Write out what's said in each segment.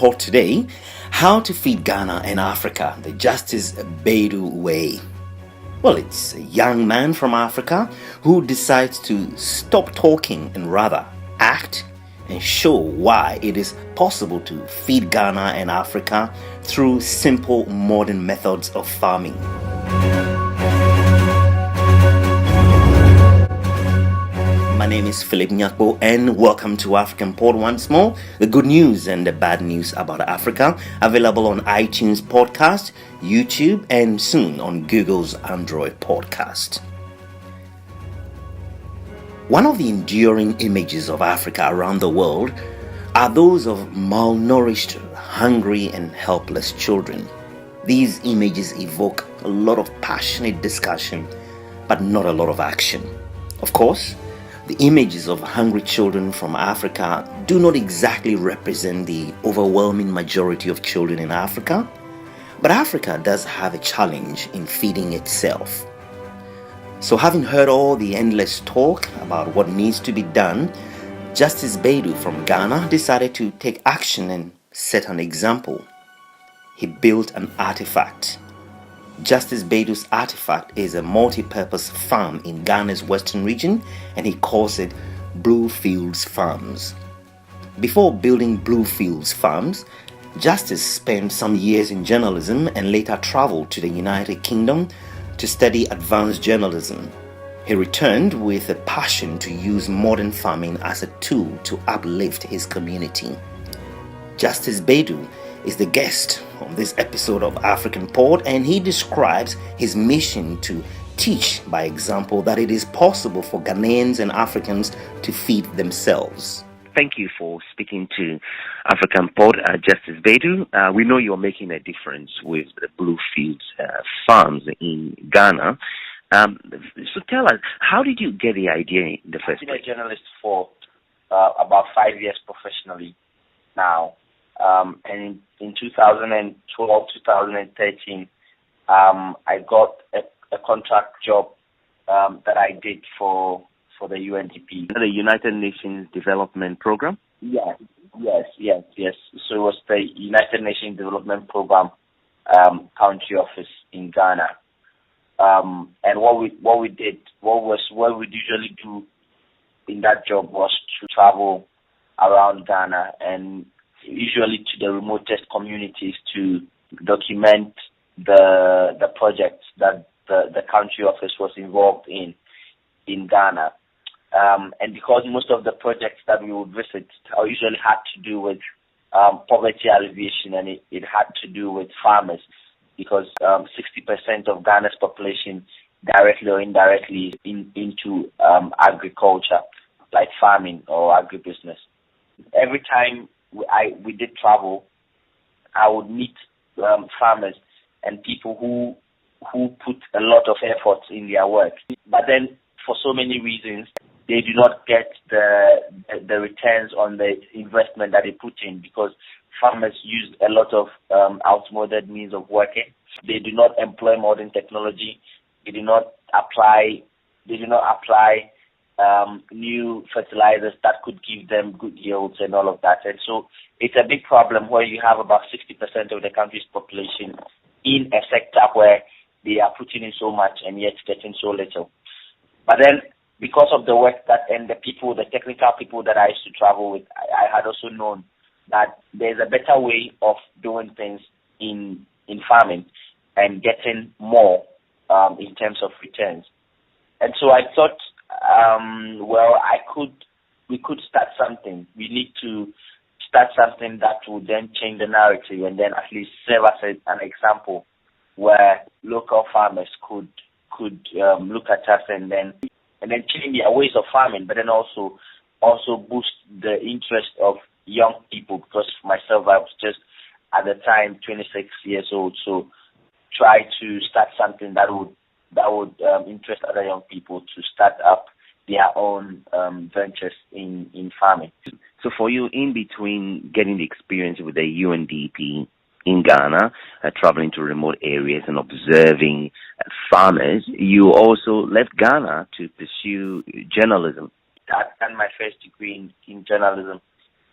Pod today, how to feed Ghana and Africa the Justice Baidoo way. Well, it's a young man from Africa who decides to stop talking and rather act and show why it is possible to feed Ghana and Africa through simple modern methods of farming. My name is Phillip Nyakpo and welcome to AfricanPod once more. The good news and the bad news about Africa, available on iTunes Podcast, YouTube, and soon on Google's Android Podcast. One of the enduring images of Africa around the world are those of malnourished, hungry, and helpless children. These images evoke a lot of passionate discussion, but not a lot of action. Of course, the images of hungry children from Africa do not exactly represent the overwhelming majority of children in Africa, but Africa does have a challenge in feeding itself. So having heard all the endless talk about what needs to be done, Justice Baidoo from Ghana decided to take action and set an example. He built an artefact. Justice Baidoo's artefact is a multi-purpose farm in Ghana's western region, and he calls it Blue Fields Farms. Before building Blue Fields Farms, Justice spent some years in journalism and later traveled to the United Kingdom to study advanced journalism. He returned with a passion to use modern farming as a tool to uplift his community. Justice Baidoo is the guest on this episode of AfricanPod, and he describes his mission to teach by example that it is possible for Ghanaians and Africans to feed themselves. Thank you for speaking to AfricanPod, Justice Baidoo. We know you're making a difference with the Blue Fields farms in Ghana. So tell us, how did you get the idea in the first place? I've been a journalist for about 5 years professionally now. And in 2012, 2013, I got a contract job that I did for the UNDP. The United Nations Development Program? Yes. So it was the United Nations Development Program country office in Ghana. And what we usually do in that job was to travel around Ghana and usually to the remotest communities to document the projects that the country office was involved in Ghana. And because most of the projects that we would visit usually had to do with poverty alleviation, and it had to do with farmers, because 60% of Ghana's population directly or indirectly is into agriculture, like farming or agribusiness. Every time we did travel, I would meet farmers and people who put a lot of effort in their work. But then, for so many reasons, they do not get the returns on the investment that they put in, because farmers use a lot of outmoded means of working. They do not employ modern technology. They do not apply new fertilizers that could give them good yields and all of that. And so it's a big problem where you have about 60% of the country's population in a sector where they are putting in so much and yet getting so little. But then, because of the work and the technical people that I used to travel with, I had also known that there's a better way of doing things in farming and getting more in terms of returns. And so I thought, we could start something. We need to start something that would then change the narrative and then at least serve as an example where local farmers could look at us and then change their ways of farming, but then also boost the interest of young people, because for myself, I was just at the time 26 years old, so try to start something that would interest other young people to start up their own ventures in farming. So for you, in between getting the experience with the UNDP in Ghana, traveling to remote areas and observing farmers, you also left Ghana to pursue journalism. I've done my first degree in journalism.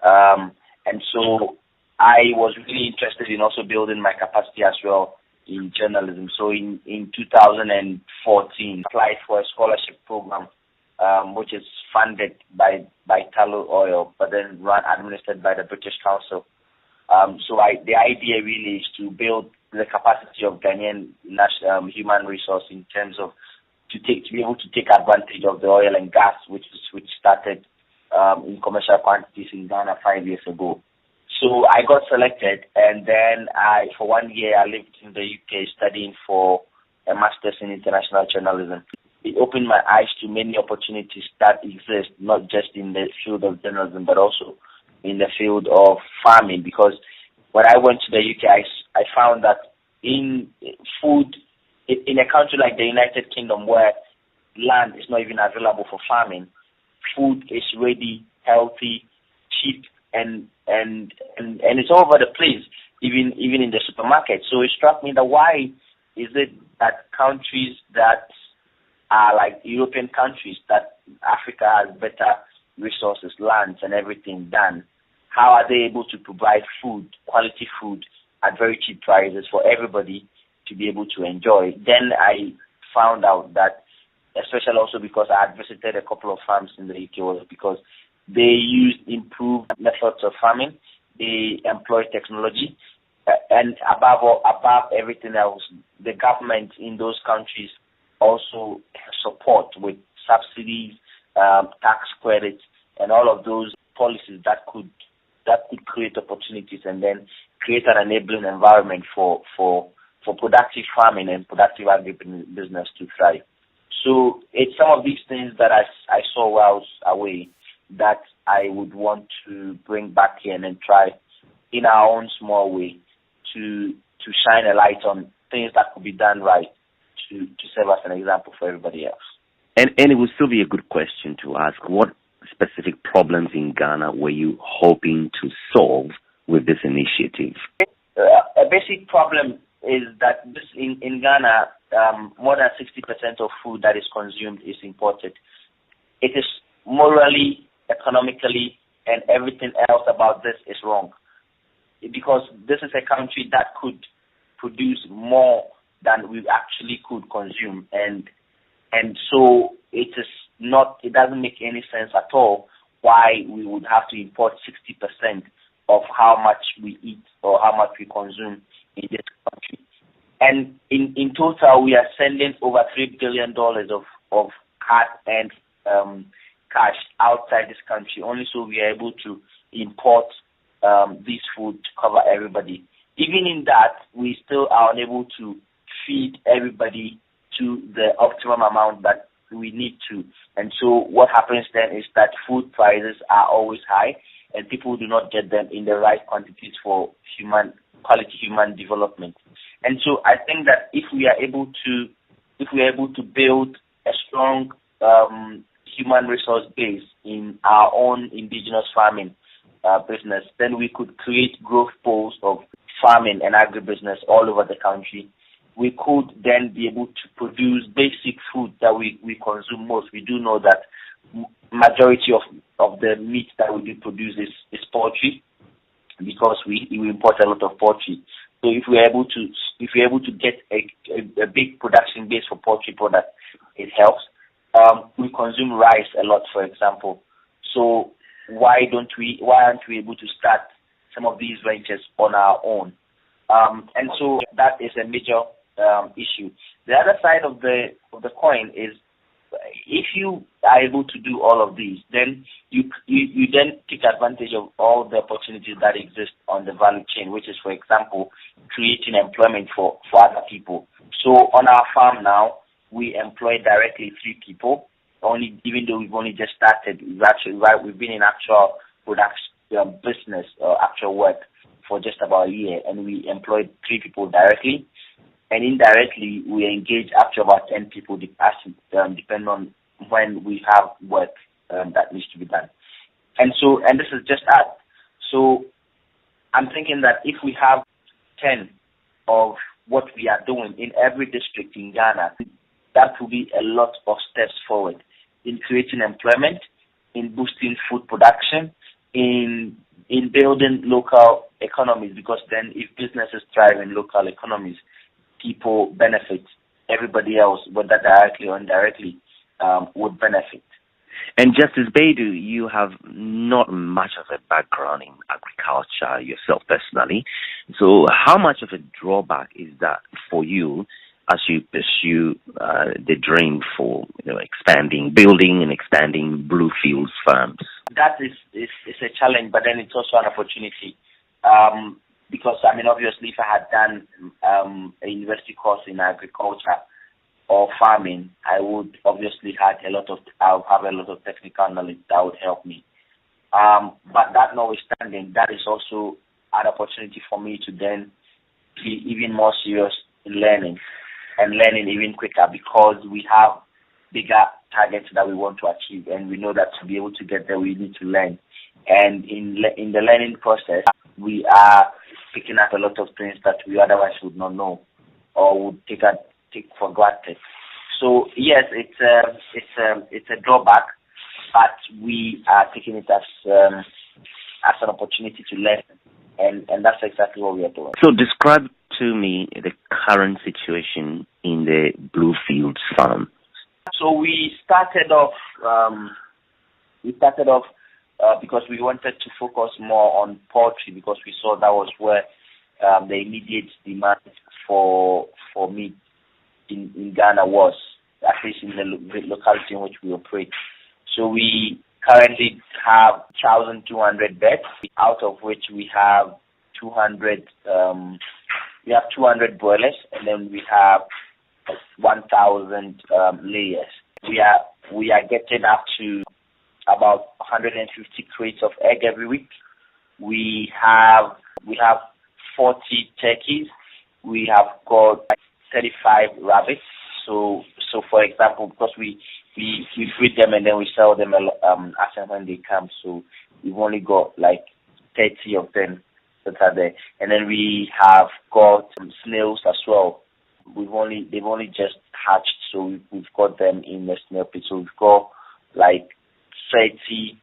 And so I was really interested in also building my capacity as well in journalism. So in 2014, applied for a scholarship program, which is funded by tallow oil, but then administered by the British Council. The idea really is to build the capacity of Ghanaian human resource in terms of to be able to take advantage of the oil and gas, which started in commercial quantities in Ghana 5 years ago. So I got selected, and then for 1 year, I lived in the UK studying for a master's in international journalism. It opened my eyes to many opportunities that exist, not just in the field of journalism, but also in the field of farming. Because when I went to the UK, I found that in food, in a country like the United Kingdom, where land is not even available for farming, food is ready, healthy, cheap, and it's all over the place, even in the supermarket. So it struck me that why is it that countries that are like European countries, that Africa has better resources, lands, and everything done, how are they able to provide food, quality food, at very cheap prices for everybody to be able to enjoy? Then I found out that, especially also because I had visited a couple of farms in the UK, was because they used improved methods of farming, they employ technology, and above everything else, the government in those countries also support with subsidies, tax credits, and all of those policies that could create opportunities and then create an enabling environment for productive farming and productive agribusiness to thrive. So it's some of these things that I saw while I was away that I would want to bring back here and try in our own small way to shine a light on things that could be done right to serve as an example for everybody else. And it would still be a good question to ask, what specific problems in Ghana were you hoping to solve with this initiative? A basic problem is that in Ghana, more than 60% of food that is consumed is imported. It is morally, economically, and everything else about this is wrong. Because this is a country that could produce more than we actually could consume. And so it doesn't make any sense at all why we would have to import 60% of how much we eat or how much we consume in this country. And in total, we are sending over $3 billion of hard-earned cash outside this country, only so we are able to import this food to cover everybody. Even in that, we still are unable to feed everybody to the optimum amount that we need to. And so what happens then is that food prices are always high, and people do not get them in the right quantities for quality human development. And so I think that if we are able to build a strong human resource base in our own indigenous farming business, then we could create growth poles of farming and agribusiness all over the country. We could then be able to produce basic food that we consume most. We do know that majority of the meat that we do produce is poultry, because we import a lot of poultry. So if we're able to get a big production base for poultry products, it helps. We consume rice a lot, for example. So why aren't we able to start some of these ventures on our own? And so that is a major issue. The other side of the coin is, if you are able to do all of these, then you then take advantage of all the opportunities that exist on the value chain, which is, for example, creating employment for other people. So on our farm now, we employ directly 3 people. Even though we've only just started, we've been in actual production business or actual work for just about a year, and we employed 3 people directly. And indirectly, we engage up to about 10 people, depending on when we have work that needs to be done. And this is just that. So I'm thinking that if we have 10 of what we are doing in every district in Ghana, that will be a lot of steps forward in creating employment, in boosting food production, in in building local economies, because then if businesses thrive in local economies, people benefit. Everybody else, whether directly or indirectly, would benefit. And Justice Baidoo, you have not much of a background in agriculture yourself personally. So how much of a drawback is that for you as you pursue the dream for building and expanding Bluefields farms? That is a challenge, but then it's also an opportunity. Because, obviously, if I had done a university course in agriculture or farming, I would obviously have a lot of technical knowledge that would help me. But that notwithstanding, that is also an opportunity for me to then be even more serious in learning even quicker, because we have bigger targets that we want to achieve, and we know that to be able to get there, we need to learn. And in the learning process, we are picking up a lot of things that we otherwise would not know or would take for granted. So yes, it's a drawback, but we are taking it as an opportunity to learn, and that's exactly what we are doing. So describe to me the current situation in the Bluefields farm. So we started off because we wanted to focus more on poultry, because we saw that was where the immediate demand for meat in Ghana was, at least in the locality in which we operate. So we currently have 1,200 beds, out of which we have 200 broilers, and then we have 1,000 layers. We are getting up to about 150 crates of egg every week. We have 40 turkeys. We have got 35 rabbits. So for example, because we breed them and then we sell them as and when they come. So we've only got like 30 of them that are there. And then we have got some snails as well. They've only just hatched, so we've got them in the snail pit. So we've got like 30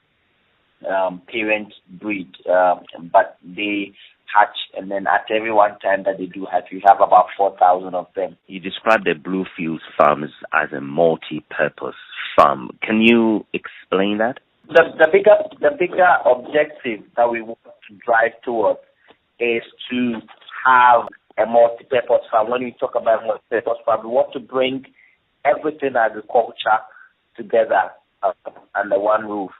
parent breed, but they hatch, and then at every one time that they do hatch, we have about 4,000 of them. You described the Bluefields farms as a multi-purpose farm. Can you explain that? The bigger objective that we want to drive towards is to have a multi-purpose farm. When we talk about multi-purpose farm, we want to bring everything agriculture together under one roof.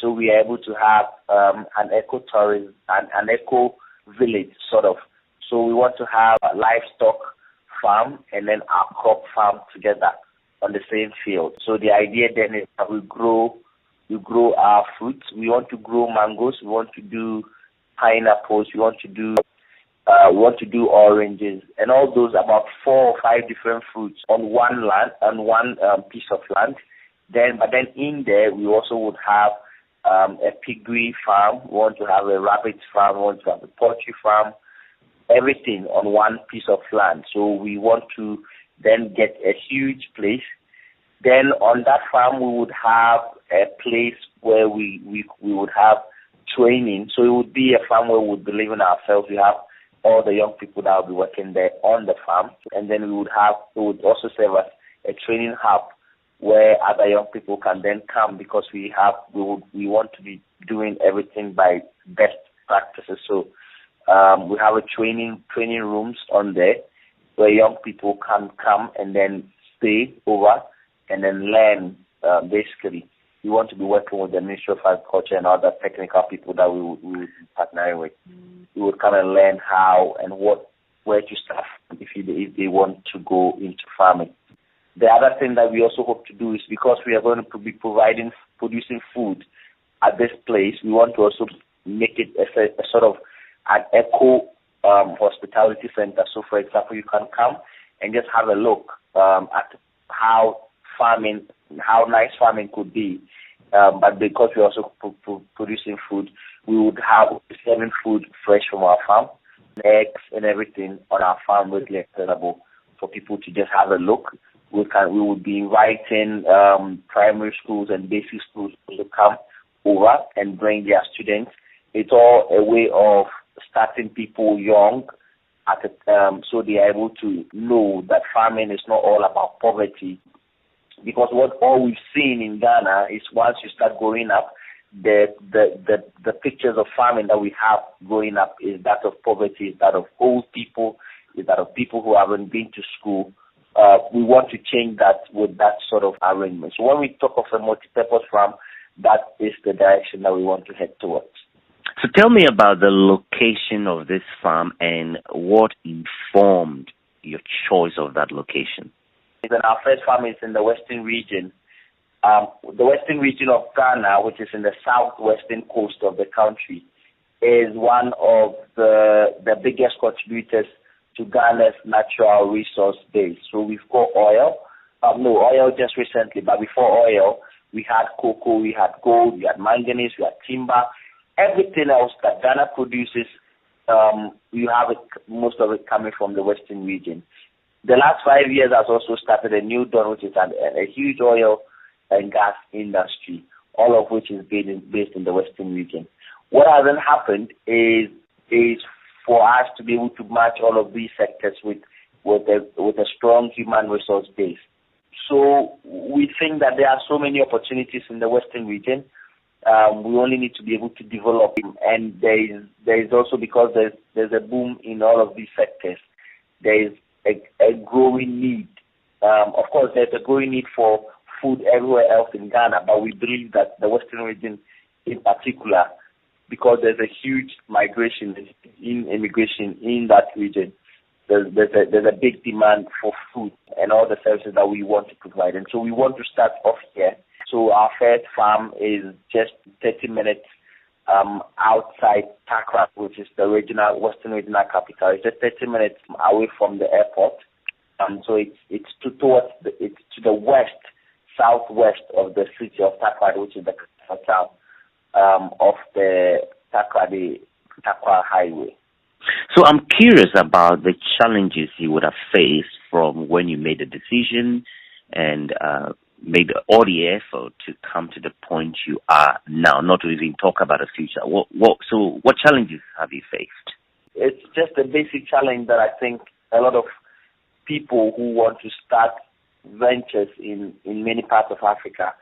So we are able to have an eco-tourism and an eco-village, sort of. So we want to have a livestock farm and then our crop farm together on the same field. So the idea then is that we grow our fruits. We want to grow mangoes. We want to do pineapples. We want to do oranges, and all those, about 4 or 5 different fruits on one land, on one piece of land. But then in there, we also would have a piggery farm. We want to have a rabbit farm. We want to have a poultry farm. Everything on one piece of land. So we want to then get a huge place. Then on that farm, we would have a place where we would have training. So it would be a farm where we would believe in ourselves. We have all the young people that will be working there on the farm, and then we would also serve as a training hub where other young people can then come, because we want to be doing everything by best practices. So we have a training rooms on there where young people can come and then stay over and then learn. Basically, we want to be working with the Ministry of Agriculture and other technical people that we would be partnering with. We would come and learn how and where to start if they want to go into farming. The other thing that we also hope to do is, because we are going to be producing food at this place, we want to also make it a sort of an eco hospitality center. So, for example, you can come and just have a look at how nice farming could be. But because we're also producing food, we would have serving food fresh from our farm, eggs and everything on our farm readily available for people to just have a look. We would be inviting primary schools and basic schools to come over and bring their students It's all a way of starting people young so they are able to know that farming is not all about poverty. Because all we've seen in Ghana is once you start growing up, the pictures of farming that we have growing up is that of poverty, is that of old people, is that of people who haven't been to school. We want to change that with that sort of arrangement. So when we talk of a multi-purpose farm, that is the direction that we want to head towards. So tell me about the location of this farm and what informed your choice of that location. Our first farm is in the western region. The western region of Ghana, which is in the southwestern coast of the country, is one of the biggest contributors to Ghana's natural resource base. So we've got oil. Oil just recently, but before oil, we had cocoa, we had gold, we had manganese, we had timber. Everything else that Ghana produces, you have most of it coming from the western region. The last 5 years has also started a new dawn, which is a huge oil and gas industry, all of which is based in the western region. What hasn't happened is for us to be able to match all of these sectors with a strong human resource base. So we think that there are so many opportunities in the western region. We only need to be able to develop them. And there is also, because there's a boom in all of these sectors, there is a growing need. Of course, there's a growing need for food everywhere else in Ghana, but we believe that the western region in particular, because there's a huge immigration in that region, there's a big demand for food and all the services that we want to provide. And so we want to start off here. So our first farm is just 30 minutes outside Accra, which is the western regional capital. It's just 30 minutes away from the airport. So it's to the southwest of the city of Accra, which is the capital of the Accra highway. So I'm curious about the challenges you would have faced from when you made the decision and made all the effort to come to the point you are now, not to even talk about the future. What challenges have you faced? It's just a basic challenge that I think a lot of people who want to start ventures in many parts of Africa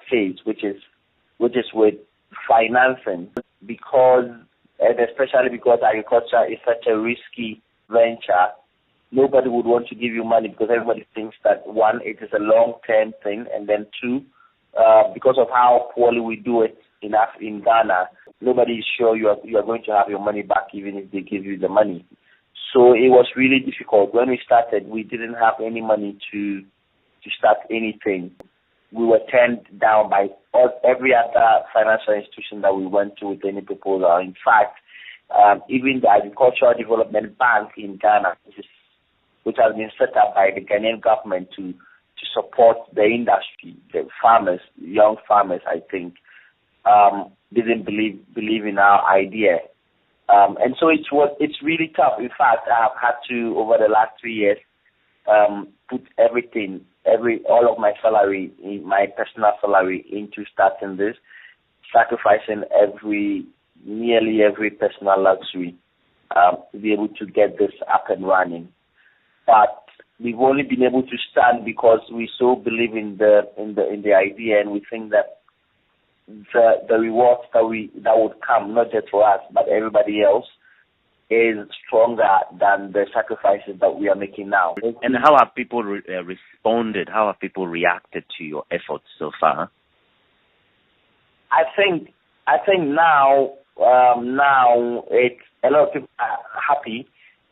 face, which is with financing, and especially because agriculture is such a risky venture. Nobody would want to give you money because everybody thinks that, one, it is a long-term thing, and then two, because of how poorly we do it in Ghana, nobody is sure you are going to have your money back even if they give you the money. So it was really difficult. When we started, we didn't have any money to start anything. We were turned down by every other financial institution that we went to with any proposal. In fact, even the Agricultural Development Bank in Ghana, which has been set up by the Ghanaian government to support the industry, the farmers, young farmers, I think, didn't believe in our idea. And so it's really tough. In fact, I have had to, over the last 3 years, put all of my salary, my personal salary, into starting this, sacrificing nearly every personal luxury to be able to get this up and running. But we've only been able to stand because we so believe in the idea, and we think that the rewards that would come, not just for us but everybody else, is stronger than the sacrifices that we are making now. And how have people responded? How have people reacted to your efforts so far? I think now it's a lot of people are happy.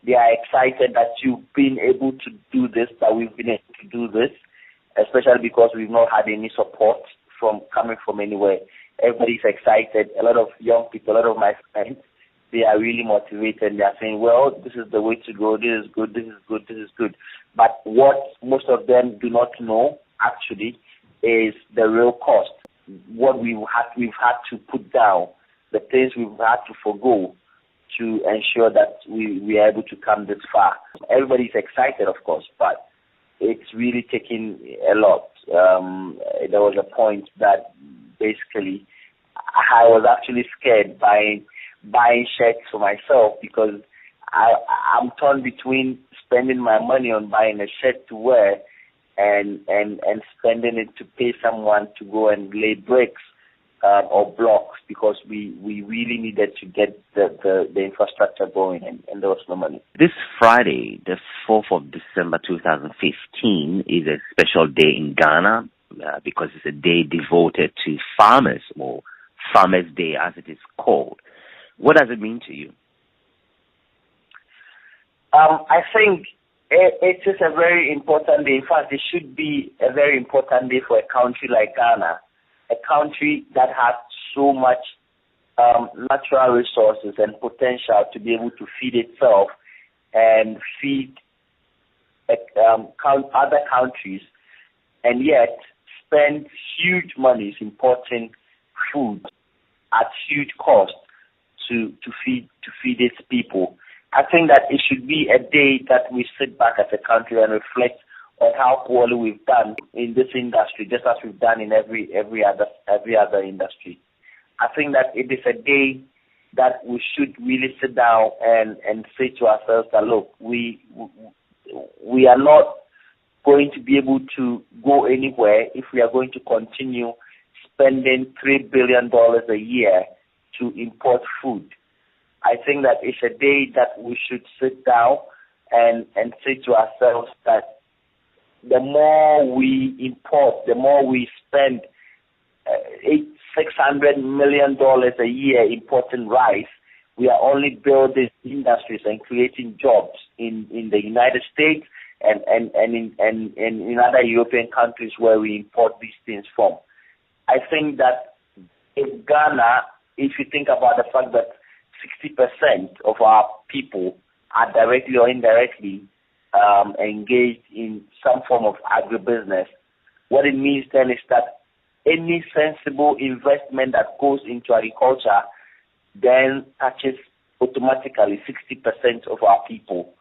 They are excited that you've been able to do this, that we've been able to do this, especially because we've not had any support coming from anywhere. Everybody's excited. A lot of young people, a lot of my friends, they are really motivated. They are saying, well, this is the way to go. This is good. This is good. This is good. But what most of them do not know, actually, is the real cost. What we've had to put down, the things we've had to forgo to ensure that we are able to come this far. Everybody's excited, of course, but it's really taking a lot. There was a point that basically I was actually scared buying shirts for myself because I'm torn between spending my money on buying a shirt to wear and spending it to pay someone to go and lay bricks or blocks, because we really needed to get the infrastructure going, and there was no money. This Friday, the 4th of December 2015, is a special day in Ghana because it's a day devoted to farmers, or Farmers' Day as it is called. What does it mean to you? I think it is a very important day. In fact, it should be a very important day for a country like Ghana, a country that has so much natural resources and potential to be able to feed itself and feed other countries, and yet spend huge monies importing food at huge cost to feed its people. I think that it should be a day that we sit back as a country and reflect on how poorly we've done in this industry, just as we've done in every other industry. I think that it is a day that we should really sit down and say to ourselves that, look, we are not going to be able to go anywhere if we are going to continue spending $3 billion a year to import food. I think that it's a day that we should sit down and say to ourselves that the more we import, the more we spend $600 million a year importing rice, we are only building industries and creating jobs in the United States and in other European countries where we import these things from. I think that in Ghana, if you think about the fact that 60% of our people are directly or indirectly engaged in some form of agribusiness, what it means then is that any sensible investment that goes into agriculture then touches automatically 60% of our people.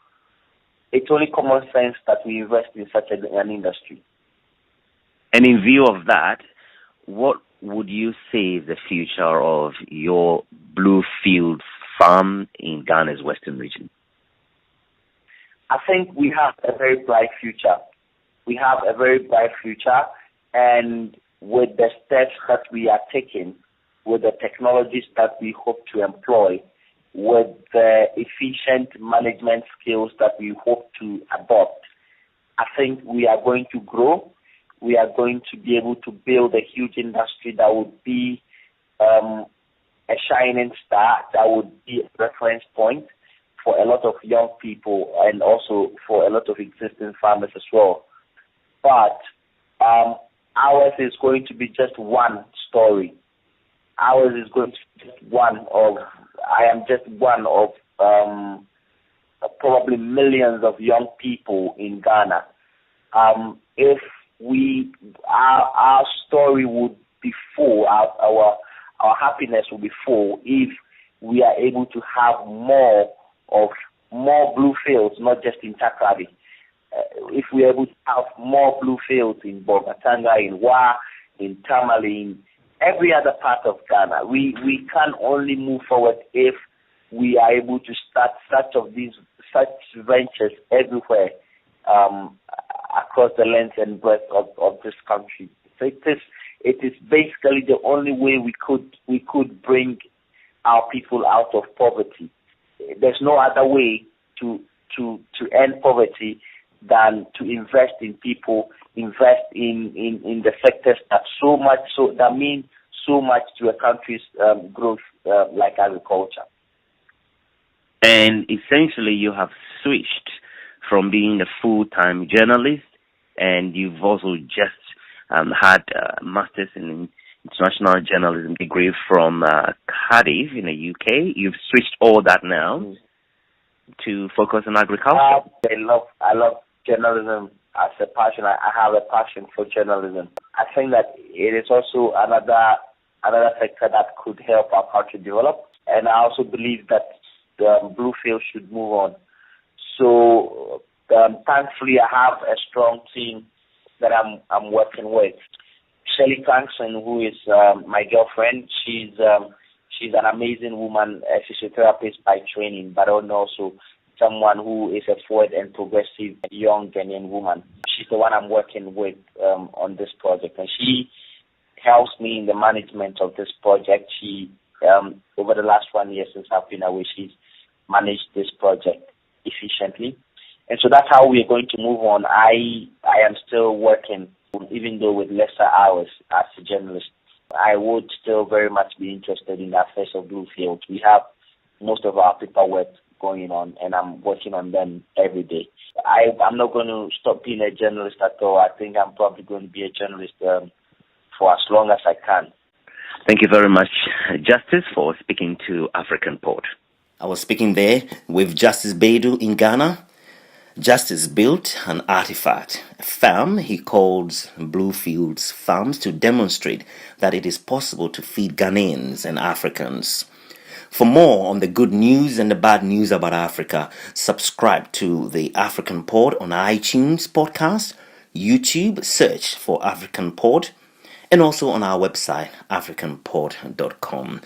It's only common sense that we invest in such an industry. And in view of that, what would you say is the future of your Bluefield farm in Ghana's western region? I think we have a very bright future. We have a very bright future, and with the steps that we are taking, with the technologies that we hope to employ, with the efficient management skills that we hope to adopt, I think we are going to grow. We are going to be able to build a huge industry that would be a shining star, that would be a reference point for a lot of young people and also for a lot of existing farmers as well. But ours is going to be just one story. Ours is going to be just I am just one of probably millions of young people in Ghana. If our story would be full, our happiness will be full if we are able to have more blue fields, not just in Takrady. If we are able to have more blue fields in Bogatanga, in Wa, in Tamale, in every other part of Ghana, we can only move forward if we are able to start such ventures everywhere across the length and breadth of this country. So it is basically the only way we could bring our people out of poverty. There's no other way to end poverty than to invest in people, invest in the sectors that mean so much to a country's growth, like agriculture. And essentially, you have switched from being a full-time journalist, and you've also just had a master's in international journalism degree from Cardiff in the UK. You've switched all that now to focus on agriculture. I love journalism as a passion. I have a passion for journalism. I think that it is also another sector that could help our country develop, and I also believe that Bluefield should move on. So thankfully, I have a strong team that I'm working with. Shirley Crankson, who is my girlfriend. She's an amazing woman, a physiotherapist by training, but also someone who is a forward and progressive young Ghanaian woman. She's the one I'm working with on this project, and she helps me in the management of this project. She, over the last 1 year since I've been away, she's managed this project efficiently. And so that's how we're going to move on. I am still working, even though with lesser hours as a journalist. I would still very much be interested in the affairs of Bluefield. We have most of our paperwork going on, and I'm working on them every day. I'm not going to stop being a journalist at all. I think I'm probably going to be a journalist for as long as I can. Thank you very much, Justice, for speaking to AfricanPod. I was speaking there with Justice Baidoo in Ghana. Justice built an artefact, a farm he calls Bluefield's Farms, to demonstrate that it is possible to feed Ghanaians and Africans. For more on the good news and the bad news about Africa, subscribe to the African Pod on iTunes podcast, YouTube, search for African Pod, and also on our website, africanpod.com.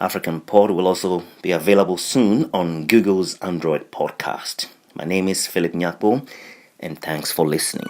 African Pod will also be available soon on Google's Android podcast. My name is Phillip Nyakpo, and thanks for listening.